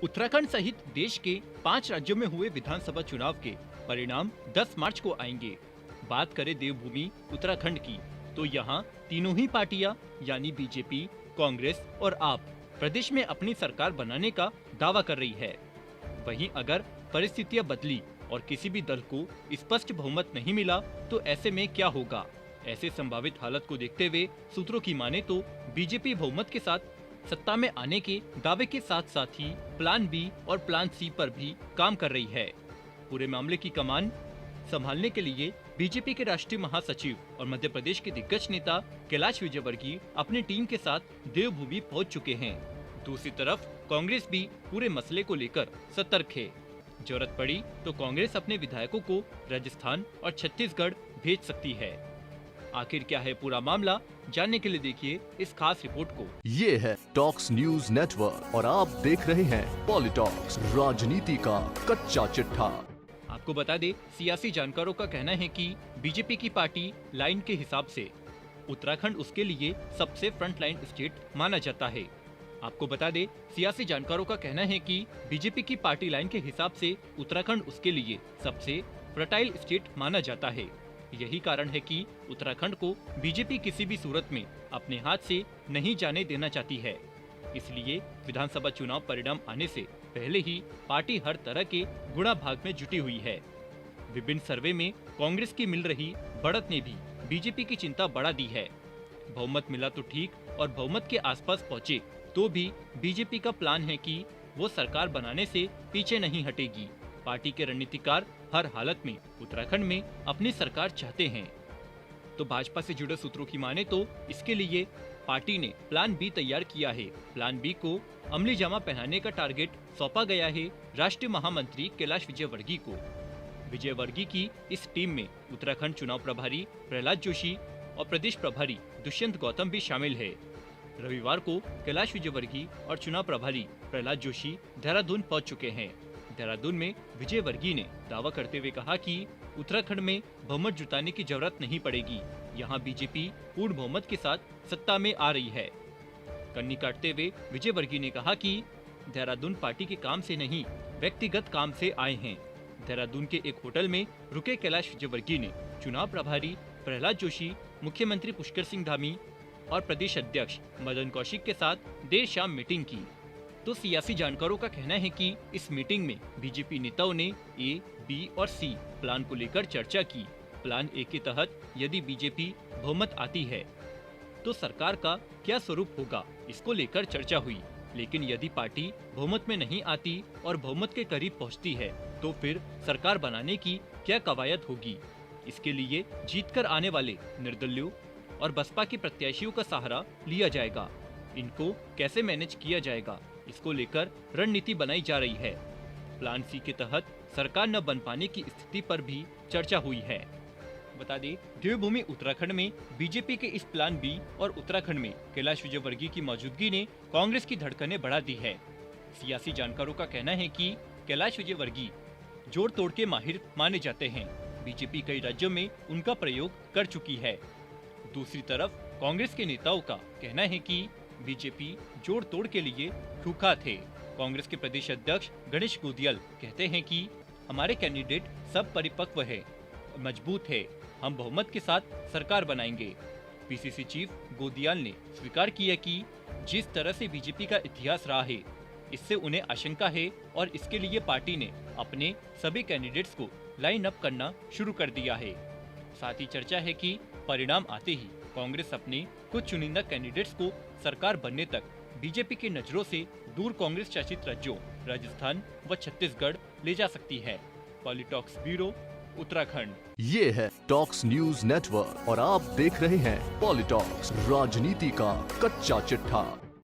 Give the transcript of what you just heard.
उत्तराखंड सहित देश के 5 राज्यों में हुए विधानसभा चुनाव के परिणाम 10 मार्च को आएंगे। बात करें देवभूमि उत्तराखंड की, तो यहाँ तीनों ही पार्टियां यानी बीजेपी, कांग्रेस और आप प्रदेश में अपनी सरकार बनाने का दावा कर रही है। वहीं अगर परिस्थितियां बदली और किसी भी दल को स्पष्ट बहुमत नहीं मिला तो ऐसे में क्या होगा? ऐसे संभावित हालत को देखते हुए सूत्रों की माने तो बीजेपी बहुमत के साथ सत्ता में आने के दावे के साथ साथ ही प्लान बी और प्लान सी पर भी काम कर रही है। पूरे मामले की कमान संभालने के लिए बीजेपी के राष्ट्रीय महासचिव और मध्य प्रदेश के दिग्गज नेता कैलाश विजयवर्गीय अपनी टीम के साथ देवभूमि पहुंच चुके हैं। दूसरी तरफ कांग्रेस भी पूरे मसले को लेकर सतर्क है। जरूरत पड़ी तो कांग्रेस अपने विधायकों को राजस्थान और छत्तीसगढ़ भेज सकती है। आखिर क्या है पूरा मामला, जानने के लिए देखिए इस खास रिपोर्ट को। ये है टॉक्स न्यूज नेटवर्क और आप देख रहे हैं पॉलिटॉक्स, राजनीति का कच्चा चिट्ठा। आपको बता दे, सियासी जानकारों का कहना है कि बीजेपी की पार्टी लाइन के हिसाब से उत्तराखंड उसके लिए सबसे फ्रंट लाइन स्टेट माना जाता है। आपको बता दे, सियासी जानकारों का कहना है कि बीजेपी की पार्टी लाइन के हिसाब से उत्तराखंड उसके लिए सबसे फर्टाइल स्टेट माना जाता है। यही कारण है कि उत्तराखंड को बीजेपी किसी भी सूरत में अपने हाथ से नहीं जाने देना चाहती है। इसलिए विधानसभा चुनाव परिणाम आने से पहले ही पार्टी हर तरह के गुणा भाग में जुटी हुई है। विभिन्न सर्वे में कांग्रेस की मिल रही बढ़त ने भी बीजेपी की चिंता बढ़ा दी है। बहुमत मिला तो ठीक, और बहुमत के आसपास पहुंचे तो भी बीजेपी का प्लान है कि वो सरकार बनाने से पीछे नहीं हटेगी। पार्टी के रणनीतिकार हर हालत में उत्तराखंड में अपनी सरकार चाहते हैं। तो भाजपा से जुड़े सूत्रों की माने तो इसके लिए पार्टी ने प्लान बी तैयार किया है। प्लान बी को अमली जामा पहनाने का टारगेट सौंपा गया है राष्ट्रीय महामंत्री कैलाश विजयवर्गीय को। विजयवर्गीय की इस टीम में उत्तराखंड चुनाव प्रभारी प्रहलाद जोशी और प्रदेश प्रभारी दुष्यंत गौतम भी शामिल है। रविवार को कैलाश विजयवर्गीय और चुनाव प्रभारी प्रहलाद जोशी देहरादून पहुंच चुके हैं। देहरादून में विजयवर्गीय ने दावा करते हुए कहा कि उत्तराखंड में बहुमत जुटाने की जरूरत नहीं पड़ेगी। यहां बीजेपी पूर्ण बहुमत के साथ सत्ता में आ रही है। कन्नी काटते हुए विजयवर्गीय ने कहा कि देहरादून पार्टी के काम से नहीं, व्यक्तिगत काम से आए हैं। देहरादून के एक होटल में रुके कैलाश विजयवर्गीय ने चुनाव प्रभारी प्रहलाद जोशी, मुख्यमंत्री पुष्कर सिंह धामी और प्रदेश अध्यक्ष मदन कौशिक के साथ देर शाम मीटिंग की। तो सियासी जानकारों का कहना है कि इस मीटिंग में बीजेपी नेताओं ने ए, बी और सी प्लान को लेकर चर्चा की। प्लान ए के तहत यदि बीजेपी बहुमत आती है तो सरकार का क्या स्वरूप होगा, इसको लेकर चर्चा हुई। लेकिन यदि पार्टी बहुमत में नहीं आती और बहुमत के करीब पहुंचती है तो फिर सरकार बनाने की क्या कवायद होगी। इसके लिए जीतकर आने वाले निर्दलीयों और बसपा के प्रत्याशियों का सहारा लिया जाएगा। इनको कैसे मैनेज किया जाएगा, इसको लेकर रणनीति बनाई जा रही है। प्लान सी के तहत सरकार न बन पाने की स्थिति पर भी चर्चा हुई है। बता दें, देवभूमि उत्तराखंड में बीजेपी के इस प्लान बी और उत्तराखंड में कैलाश विजयवर्गीय की मौजूदगी ने कांग्रेस की धड़कनें बढ़ा दी है। सियासी जानकारों का कहना है कि कैलाश विजयवर्गीय जोड़ तोड़ के माहिर माने जाते हैं। बीजेपी कई राज्यों में उनका प्रयोग कर चुकी है। दूसरी तरफ कांग्रेस के नेताओं का कहना है कि बीजेपी जोड़ तोड़ के लिए ठूका थे। कांग्रेस के प्रदेश अध्यक्ष गणेश गोदियाल कहते हैं कि हमारे कैंडिडेट सब परिपक्व है, मजबूत है, हम बहुमत के साथ सरकार बनाएंगे। पीसीसी चीफ गोदियाल ने स्वीकार किया कि जिस तरह से बीजेपी का इतिहास रहा है, इससे उन्हें आशंका है और इसके लिए पार्टी ने अपने सभी कैंडिडेट्स को लाइन अप करना शुरू कर दिया है। साथ ही चर्चा है कि परिणाम आते ही कांग्रेस अपने कुछ चुनिंदा कैंडिडेट्स को सरकार बनने तक बीजेपी की नजरों से दूर कांग्रेस शासित राज्यों राजस्थान व छत्तीसगढ़ ले जा सकती है। पॉलिटॉक्स ब्यूरो, उत्तराखंड। ये है टॉक्स न्यूज नेटवर्क और आप देख रहे हैं पॉलिटॉक्स, राजनीति का कच्चा चिट्ठा।